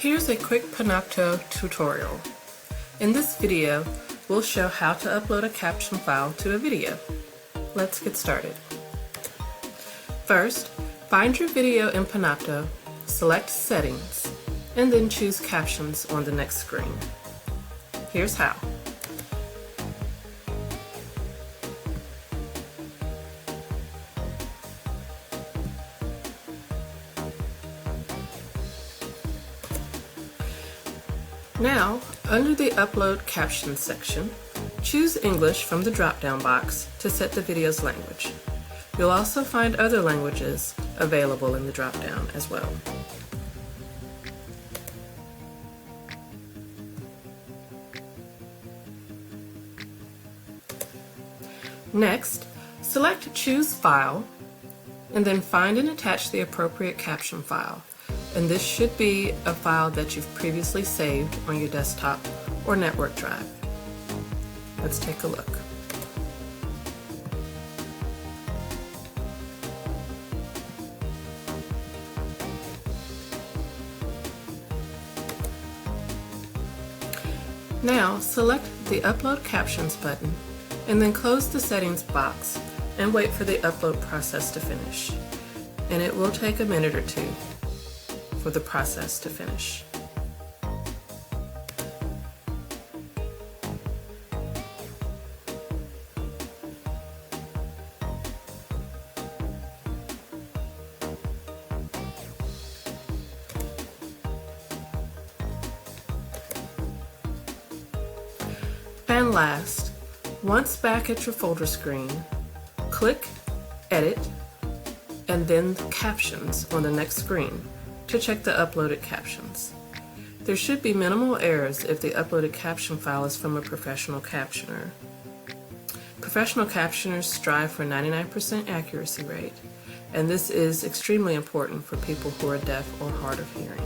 Here's a quick Panopto tutorial. In this video, we'll show how to upload a caption file to a video. Let's get started. First, find your video in Panopto, select Settings, and then choose Captions on the next screen. Here's how. Now, under the Upload Captions section, choose English from the drop-down box to set the video's language. You'll also find other languages available in the drop-down as well. Next, select Choose File, and then find and attach the appropriate caption file. And this should be a file that you've previously saved on your desktop or network drive. Let's take a look. Now, select the Upload Captions button and then close the settings box and wait for the upload process to finish. And it will take a minute or two for the process to finish. And last, once back at your folder screen, click Edit and then Captions on the next screen to check the uploaded captions. There should be minimal errors if the uploaded caption file is from a professional captioner. Professional captioners strive for 99% accuracy rate, and this is extremely important for people who are deaf or hard of hearing.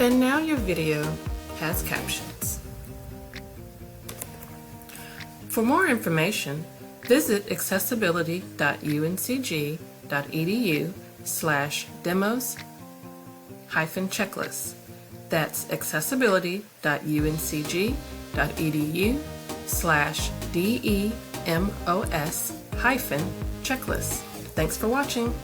And now your video has captions. For more information, visit accessibility.uncg.edu/demos-checklist. That's accessibility.uncg.edu/demos-checklist. Thanks for watching.